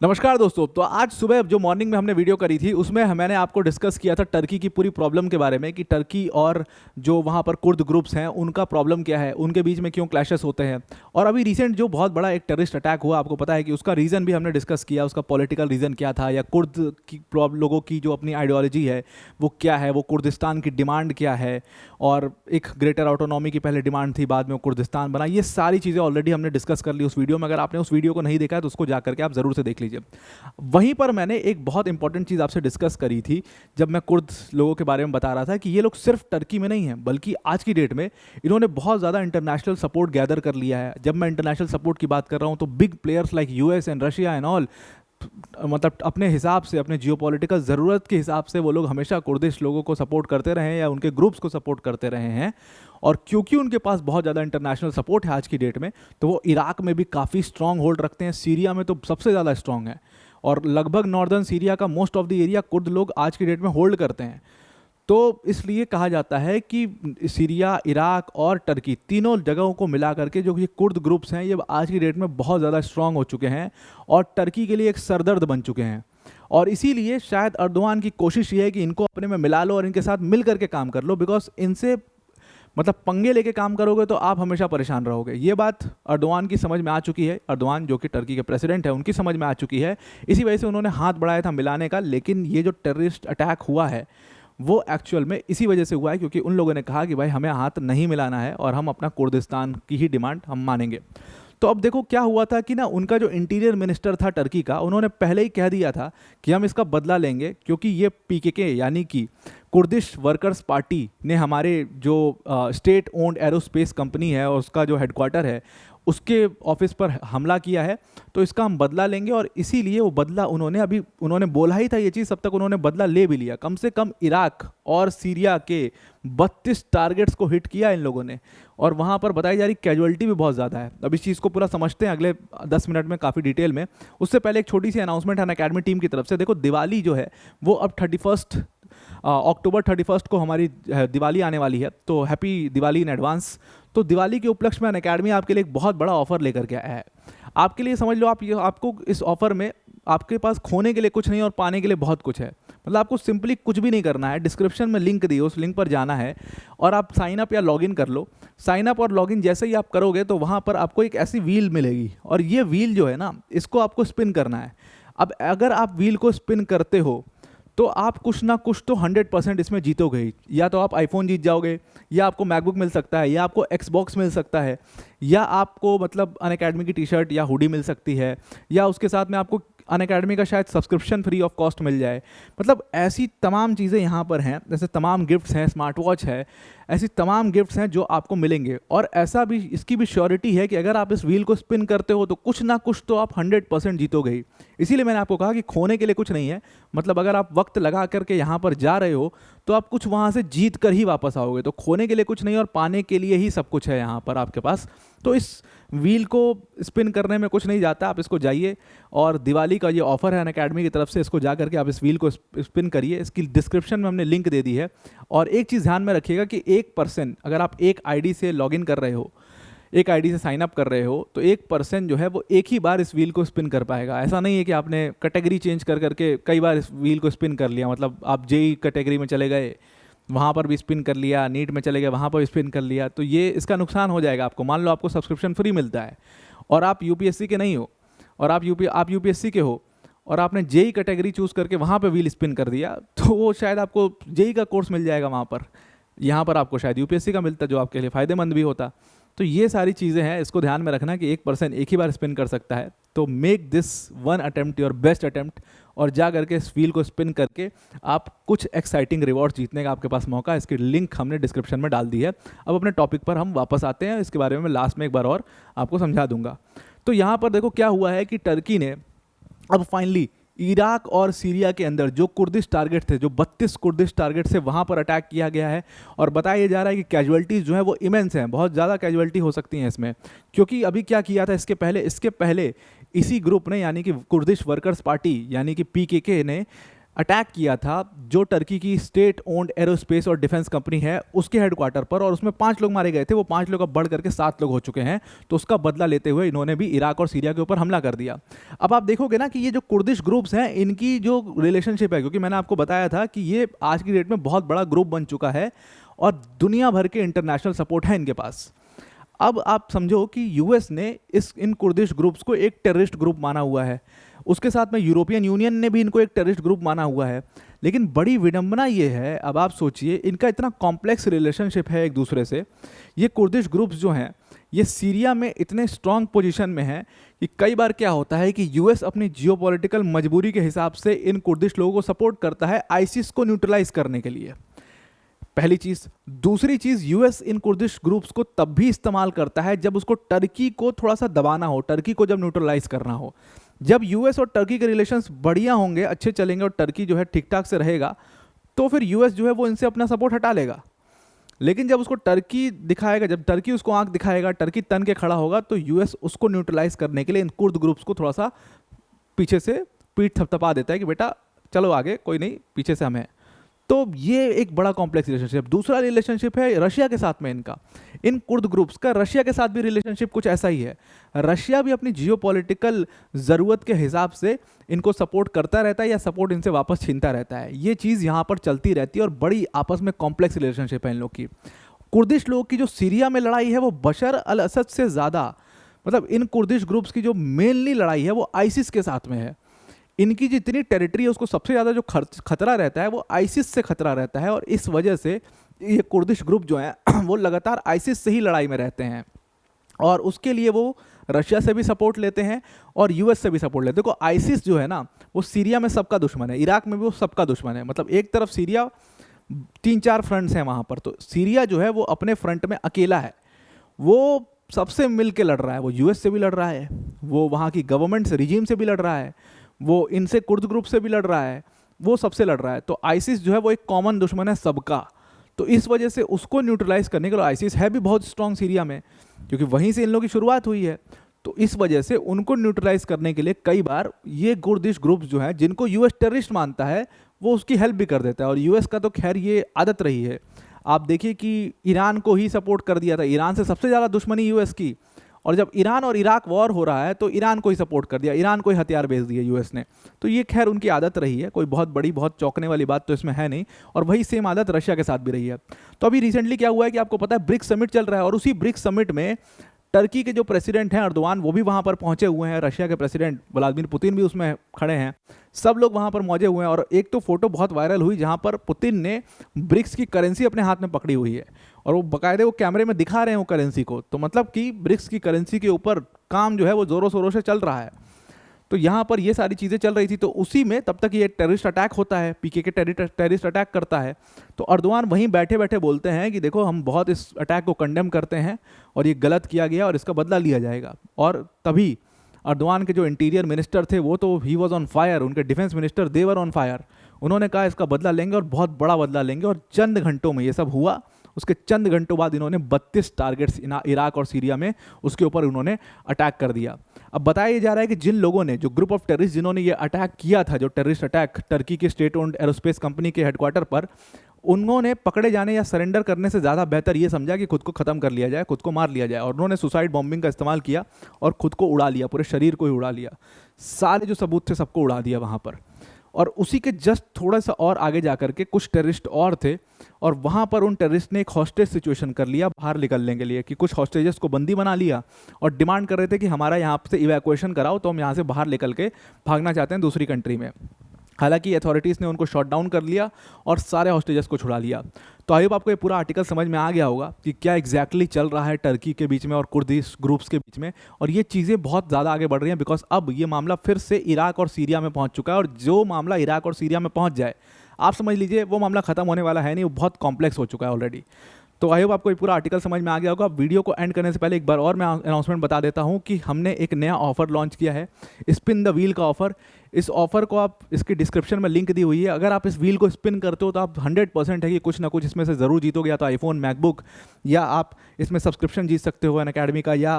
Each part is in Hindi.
नमस्कार दोस्तों। तो आज सुबह जो मॉर्निंग में हमने वीडियो करी थी उसमें मैंने आपको डिस्कस किया था टर्की की पूरी प्रॉब्लम के बारे में कि टर्की और जो वहाँ पर कुर्द ग्रुप्स हैं उनका प्रॉब्लम क्या है, उनके बीच में क्यों क्लैशेस होते हैं। और अभी रिसेंट जो बहुत बड़ा एक टेररिस्ट अटैक हुआ, आपको पता है कि उसका रीज़न भी हमने डिस्कस किया, उसका पॉलिटिकल रीज़न क्या था, या कुर्द की लोगों की जो अपनी आइडियोलॉजी है वो क्या है, वो कुर्दिस्तान की डिमांड क्या है, और एक ग्रेटर ऑटोनॉमी की पहले डिमांड थी, बाद में कुर्दिस्तान बना। ये सारी चीज़ें ऑलरेडी हमने डिस्कस कर ली उस वीडियो में। अगर आपने उस वीडियो को नहीं देखा है तो उसको जा करके आप ज़रूर से देख लीजिए। वहीं पर मैंने एक बहुत इंपॉर्टेंट चीज़ आपसे डिस्कस करी थी जब मैं कुर्द लोगों के बारे में बता रहा था कि ये लोग सिर्फ टर्की में नहीं हैं, बल्कि आज की डेट में इन्होंने बहुत ज़्यादा इंटरनेशनल सपोर्ट गैदर कर लिया है। जब मैं इंटरनेशनल सपोर्ट की बात कर रहा हूँ तो big players like US and Russia and all, मतलब अपने हिसाब से, अपने जियोपॉलिटिकल ज़रूरत के हिसाब से वो लोग हमेशा कुर्दिश लोगों को सपोर्ट करते रहे हैं या उनके ग्रुप्स को सपोर्ट करते रहे हैं। और क्योंकि उनके पास बहुत ज़्यादा इंटरनेशनल सपोर्ट है आज की डेट में, तो वो इराक में भी काफ़ी स्ट्रॉन्ग होल्ड रखते हैं, सीरिया में तो सबसे ज़्यादा स्ट्रॉन्ग है, और लगभग नॉर्दर्न सीरिया का most of the area Kurd लोग आज की डेट में होल्ड करते हैं। तो इसलिए कहा जाता है कि सीरिया, इराक और टर्की तीनों जगहों को मिला करके जो ये कुर्द ग्रुप्स हैं ये आज की डेट में बहुत ज़्यादा स्ट्रांग हो चुके हैं और टर्की के लिए एक सरदर्द बन चुके हैं। और इसीलिए शायद अर्दोआन की कोशिश ये है कि इनको अपने में मिला लो और इनके साथ मिल करके काम कर लो, बिकॉज इनसे मतलब पंगे लेके काम करोगे तो आप हमेशा परेशान रहोगे। ये बात अर्दोआन की समझ में आ चुकी है। अर्दोआन जो कि टर्की के प्रेसिडेंट है, उनकी समझ में आ चुकी है। इसी वजह से उन्होंने हाथ बढ़ाया था मिलाने का। लेकिन ये जो टेररिस्ट अटैक हुआ है वो एक्चुअल में इसी वजह से हुआ है क्योंकि उन लोगों ने कहा कि भाई हमें हाथ नहीं मिलाना है और हम अपना कुर्दिस्तान की ही डिमांड हम मानेंगे। तो अब देखो क्या हुआ था कि ना, उनका जो इंटीरियर मिनिस्टर था टर्की का, उन्होंने पहले ही कह दिया था कि हम इसका बदला लेंगे, क्योंकि ये पीकेके यानी कि कुर्दिश वर्कर्स पार्टी ने हमारे जो स्टेट ओन्ड एरोस्पेस कंपनी है और उसका जो हेडक्वार्टर है उसके ऑफिस पर हमला किया है, तो इसका हम बदला लेंगे। और इसीलिए वो बदला उन्होंने बोला ही था ये चीज़, तब तक उन्होंने बदला ले भी लिया। कम से कम इराक और सीरिया के 32 टारगेट्स को हिट किया इन लोगों ने, और वहाँ पर बताई जा रही कैजुअलिटी भी बहुत ज़्यादा है। अब इस चीज़ को पूरा समझते हैं अगले 10 मिनट में काफ़ी डिटेल में। उससे पहले एक छोटी सी अनाउंसमेंट है अनअकैडमी टीम की तरफ से। देखो, दिवाली जो है वो अब 31 अक्टूबर 31 को हमारी दिवाली आने वाली है, तो हैप्पी दिवाली इन एडवांस। तो दिवाली के उपलक्ष्य में अनअकैडमी आपके लिए एक बहुत बड़ा ऑफर लेकर के आया है। आपके लिए समझ लो, आपको इस ऑफर में आपके पास खोने के लिए कुछ नहीं और पाने के लिए बहुत कुछ है। मतलब आपको सिंपली कुछ भी नहीं करना है। डिस्क्रिप्शन में लिंक दी है, उस लिंक पर जाना है और आप साइन अप या लॉगिन कर लो। साइन अप और लॉगिन जैसे ही आप करोगे तो वहाँ पर आपको एक ऐसी व्हील मिलेगी, और ये व्हील जो है ना, इसको आपको स्पिन करना है। अब अगर आप व्हील को स्पिन करते हो तो आप कुछ ना कुछ तो 100% इसमें जीतोगे ही। या तो आप आईफोन जीत जाओगे, या आपको मैकबुक मिल सकता है, या आपको एक्सबॉक्स मिल सकता है, या आपको मतलब अनअकैडमी की टी शर्ट या हुडी मिल सकती है, या उसके साथ में आपको अनअकैडमी का शायद सब्सक्रिप्शन फ्री ऑफ कॉस्ट मिल जाए। मतलब ऐसी तमाम चीज़ें यहाँ पर हैं, जैसे तमाम गिफ्ट्स हैं, स्मार्ट वॉच है, ऐसी तमाम गिफ्ट्स हैं जो आपको मिलेंगे। और ऐसा भी, इसकी भी श्योरिटी है कि अगर आप इस व्हील को स्पिन करते हो तो कुछ ना कुछ तो आप 100% जीतोगे ही। इसीलिए मैंने आपको कहा कि खोने के लिए कुछ नहीं है। मतलब अगर आप वक्त लगा करके यहाँ पर जा रहे हो तो आप कुछ वहाँ से जीत कर ही वापस आओगे। तो खोने के लिए कुछ नहीं और पाने के लिए ही सब कुछ है यहाँ पर आपके पास। तो इस व्हील को स्पिन करने में कुछ नहीं जाता, आप इसको जाइए, और दिवाली का ये ऑफर है अनअकैडमी की तरफ से, इसको जा करके आप इस व्हील को स्पिन करिए। इसकी डिस्क्रिप्शन में हमने लिंक दे दी है। और एक चीज़ ध्यान में रखिएगा कि 1%, अगर आप एक आईडी से लॉगिन कर रहे हो, एक आईडी से साइन अप कर रहे हो, तो 1% जो है वो एक ही बार इस व्हील को स्पिन कर पाएगा। ऐसा नहीं है कि आपने कैटेगरी चेंज कर करके कई बार इस व्हील को स्पिन कर लिया। मतलब आप जेई कैटेगरी में चले गए, वहाँ पर भी स्पिन कर लिया, नीट में चले गए, वहाँ पर भी स्पिन कर लिया, तो ये इसका नुकसान हो जाएगा आपको। मान लो आपको सब्सक्रिप्शन फ्री मिलता है और आप यूपीएससी के नहीं हो, और आप यूपीएससी के हो, और आपने जेई कैटेगरी चूज़ करके वहाँ पर व्हील स्पिन कर दिया, तो वो शायद आपको जेई का कोर्स मिल जाएगा वहाँ पर, यहाँ पर आपको शायद यूपीएससी का मिलता, जो आपके लिए फ़ायदेमंद भी होता। तो ये सारी चीज़ें हैं, इसको ध्यान में रखना कि 1% एक ही बार स्पिन कर सकता है। तो make this one attempt your best attempt, और जा करके इस व्हील को स्पिन करके आप कुछ एक्साइटिंग रिवॉर्ड जीतने का आपके पास मौका है। इसकी लिंक हमने डिस्क्रिप्शन में डाल दी है। अब अपने टॉपिक पर हम वापस आते हैं, इसके बारे में मैं लास्ट में एक बार और आपको समझा दूंगा। तो यहाँ पर देखो क्या हुआ है कि टर्की ने अब फाइनली इराक और सीरिया के अंदर जो कुर्दिश टारगेट थे, जो 32 कुर्दिश टारगेट से वहाँ पर अटैक किया गया है। और बताया जा रहा है कि कैजुअलिटीज़ जो है वो इमेंस हैं, बहुत ज़्यादा कैजुअलिटी हो सकती हैं इसमें। क्योंकि अभी क्या किया था इसके पहले इसी ग्रुप ने, यानी कि कुर्दिश वर्कर्स पार्टी यानी कि पीकेके ने अटैक किया था जो टर्की की स्टेट ओन्ड एरोस्पेस और डिफेंस कंपनी है उसके हेडक्वार्टर पर, और उसमें 5 लोग मारे गए थे। वो 5 लोग अब बढ़ करके 7 लोग हो चुके हैं। तो उसका बदला लेते हुए इन्होंने भी इराक और सीरिया के ऊपर हमला कर दिया। अब आप देखोगे ना कि ये जो कुर्दिश ग्रुप्स हैं इनकी जो रिलेशनशिप है, क्योंकि मैंने आपको बताया था कि ये आज की डेट में बहुत बड़ा ग्रुप बन चुका है और दुनिया भर के इंटरनेशनल सपोर्ट है इनके पास। अब आप समझो कि यूएस ने इन कुर्दिश ग्रुप्स को एक टेररिस्ट ग्रुप माना हुआ है, उसके साथ में यूरोपियन यूनियन ने भी इनको एक टेररिस्ट ग्रुप माना हुआ है। लेकिन बड़ी विडंबना ये है, अब आप सोचिए इनका इतना कॉम्प्लेक्स रिलेशनशिप है एक दूसरे से। ये कुर्दिश ग्रुप्स जो हैं ये सीरिया में इतने स्ट्रांग पोजीशन में हैं कि कई बार क्या होता है कि यूएस अपनी जियोपॉलिटिकल मजबूरी के हिसाब से इन कुर्दिश लोगों को सपोर्ट करता है आईसिस को न्यूट्रलाइज करने के लिए, पहली चीज। दूसरी चीज, यूएस इन कुर्दिश ग्रुप्स को तब भी इस्तेमाल करता है जब उसको टर्की को थोड़ा सा दबाना हो, टर्की को जब न्यूट्रलाइज करना हो। जब यूएस और टर्की के रिलेशंस बढ़िया होंगे, अच्छे चलेंगे और टर्की जो है ठीक ठाक से रहेगा, तो फिर यूएस जो है वो इनसे अपना सपोर्ट हटा लेगा। लेकिन जब उसको टर्की दिखाएगा, जब टर्की उसको आंख दिखाएगा, टर्की तन के खड़ा होगा, तो यूएस उसको न्यूट्रलाइज करने के लिए इन कुर्द ग्रुप्स को थोड़ा सा पीछे से पीठ थपथपा देता है कि बेटा चलो आगे, कोई नहीं, पीछे से हम हैं। तो ये एक बड़ा कॉम्प्लेक्स रिलेशनशिप। दूसरा रिलेशनशिप है रशिया के साथ में इनका, इन कुर्द ग्रुप्स का रशिया के साथ भी रिलेशनशिप कुछ ऐसा ही है। रशिया भी अपनी जियोपॉलिटिकल ज़रूरत के हिसाब से इनको सपोर्ट करता रहता है या सपोर्ट इनसे वापस छीनता रहता है। ये चीज़ यहाँ पर चलती रहती है और बड़ी आपस में कॉम्प्लेक्स रिलेशनशिप है इन लोग की। कुर्दिश लोगों की जो सीरिया में लड़ाई है वो बशर अल असद से ज़्यादा, मतलब इन कुर्दिश ग्रुप्स की जो मेनली लड़ाई है वो आईसिस के साथ में है। इनकी जितनी टेरिटरी है उसको सबसे ज़्यादा जो खतरा रहता है वो आईसिस से खतरा रहता है, और इस वजह से ये कुर्दिश ग्रुप जो हैं वो लगातार आईसिस से ही लड़ाई में रहते हैं, और उसके लिए वो रशिया से भी सपोर्ट लेते हैं और यूएस से भी सपोर्ट लेते हैं। देखो आईसिस जो है ना वो सीरिया में सबका दुश्मन है, इराक में भी वो सबका दुश्मन है। मतलब एक तरफ सीरिया, 3-4 फ्रंट्स हैं वहाँ पर, तो सीरिया जो है वो अपने फ्रंट में अकेला है, वो सबसे मिल के लड़ रहा है। वो यूएस से भी लड़ रहा है, वो वहाँ की गवर्नमेंट से, रिजीम से भी लड़ रहा है, वो इनसे कुर्द ग्रुप से भी लड़ रहा है, वो सबसे लड़ रहा है। तो आईसिस जो है वो एक कॉमन दुश्मन है सबका। तो इस वजह से उसको न्यूट्रलाइज करने के लिए, आईसिस है भी बहुत स्ट्रॉन्ग सीरिया में क्योंकि वहीं से इन लोगों की शुरुआत हुई है, तो इस वजह से उनको न्यूट्रलाइज करने के लिए कई बार ये कुर्दिश ग्रुप्स जो हैं जिनको यूएस टेररिस्ट मानता है वो उसकी हेल्प भी कर देता है। और यूएस का तो खैर ये आदत रही है। आप देखिए कि ईरान को ही सपोर्ट कर दिया था, ईरान से सबसे ज़्यादा दुश्मनी यूएस की, और जब ईरान और इराक वॉर हो रहा है तो ईरान को ही सपोर्ट कर दिया, ईरान को ही हथियार भेज दिए यूएस ने। तो ये खैर उनकी आदत रही है, कोई बहुत बड़ी, बहुत चौंकने वाली बात तो इसमें है नहीं। और वही सेम आदत रशिया के साथ भी रही है। तो अभी रिसेंटली क्या हुआ है कि आपको पता है ब्रिक्स समिट चल रहा है, और उसी ब्रिक्स समिट में टर्की के जो प्रेसिडेंट हैं अर्दोआन, वो भी वहाँ पर पहुँचे हुए हैं, रशिया के प्रेसिडेंट व्लादिमीर पुतिन भी उसमें खड़े हैं, सब लोग वहाँ पर मौजूद हुए हैं। और एक तो फोटो बहुत वायरल हुई जहाँ पर पुतिन ने ब्रिक्स की करेंसी अपने हाथ में पकड़ी हुई है, और वो बाकायदे वो कैमरे में दिखा रहे हैं वो करेंसी को। तो मतलब कि ब्रिक्स की करेंसी के ऊपर काम जो है वो ज़ोरों शोरों से चल रहा है। तो यहाँ पर ये सारी चीज़ें चल रही थी। तो उसी में तब तक ये टेररिस्ट अटैक होता है, पीकेके टेररिस्ट अटैक करता है। तो अर्दोआन वहीं बैठे बैठे बोलते हैं कि देखो हम बहुत इस अटैक को कंडेम करते हैं और ये गलत किया गया और इसका बदला लिया जाएगा। और तभी अर्दोआन के जो इंटीरियर मिनिस्टर थे वो तो ही वॉज ऑन फायर, उनके defence minister they were on fire. उन्होंने कहा इसका बदला लेंगे और बहुत बड़ा बदला लेंगे, और चंद घंटों में ये सब हुआ। उसके चंद घंटों बाद इन्होंने 32 टारगेट्स इराक और सीरिया में उसके ऊपर उन्होंने अटैक कर दिया। अब बताया जा रहा है कि जिन लोगों ने, जो ग्रुप ऑफ टेररिस्ट जिन्होंने ये अटैक किया था, जो टेररिस्ट अटैक टर्की के स्टेट ओन्ड एरोस्पेस कंपनी के हेडक्वार्टर पर, उन्होंने पकड़े जाने या सरेंडर करने से ज़्यादा बेहतर ये समझा कि खुद को ख़त्म कर लिया जाए, खुद को मार लिया जाए, और उन्होंने सुसाइड बॉम्बिंग का इस्तेमाल किया और खुद को उड़ा लिया, पूरे शरीर को ही उड़ा लिया, सारे जो सबूत थे सबको उड़ा दिया वहाँ पर। और उसी के जस्ट थोड़ा सा और आगे जा कर के कुछ टेररिस्ट और थे, और वहाँ पर उन टेररिस्ट ने एक हॉस्टेज सिचुएशन कर लिया बाहर निकलने के लिए, कि कुछ हॉस्टेजेस को बंदी बना लिया और डिमांड कर रहे थे कि हमारा यहाँ से इवैक्यूएशन कराओ, तो हम यहाँ से बाहर निकल के भागना चाहते हैं दूसरी कंट्री में। हालांकि अथॉरिटीज़ ने उनको शॉट डाउन कर लिया और सारे हॉस्टेजेस को छुड़ा लिया। तो आई होप आपको ये पूरा आर्टिकल समझ में आ गया होगा कि क्या एग्जैक्टली चल रहा है टर्की के बीच में और कुर्दिश ग्रुप्स के बीच में, और ये चीज़ें बहुत ज़्यादा आगे बढ़ रही हैं बिकॉज अब ये मामला फिर से इराक और सीरिया में पहुंच चुका है। और जो मामला इराक और सीरिया में पहुंच जाए, आप समझ लीजिए वो मामला खत्म होने वाला है नहीं, वो बहुत कॉम्प्लेक्स हो चुका है ऑलरेडी। तो आई होप आपको ये पूरा आर्टिकल समझ में आ गया होगा। वीडियो को एंड करने से पहले एक बार और मैं अनाउंसमेंट बता देता हूँ कि हमने एक नया ऑफर लॉन्च किया है, स्पिन द व्हील का ऑफर। इस ऑफर को आप, इसकी डिस्क्रिप्शन में लिंक दी हुई है, अगर आप इस व्हील को स्पिन करते हो तो आप 100% है कि कुछ ना कुछ इसमें से ज़रूर जीतोगे, या तो आईफोन, मैकबुक, या आप इसमें सब्सक्रिप्शन जीत सकते हो अनअकैडमी का, या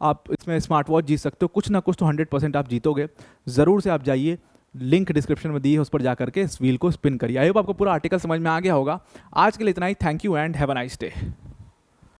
आप इसमें स्मार्ट वॉच जीत सकते हो। कुछ ना कुछ तो 100% आप जीतोगे। ज़रूर से आप जाइए, लिंक डिस्क्रिप्शन में दी है, उस पर जाकर के इस व्हील को स्पिन करिए। आई होप आपको पूरा आर्टिकल समझ में आ गया होगा। आज के लिए इतना ही। Thank you and have a nice day.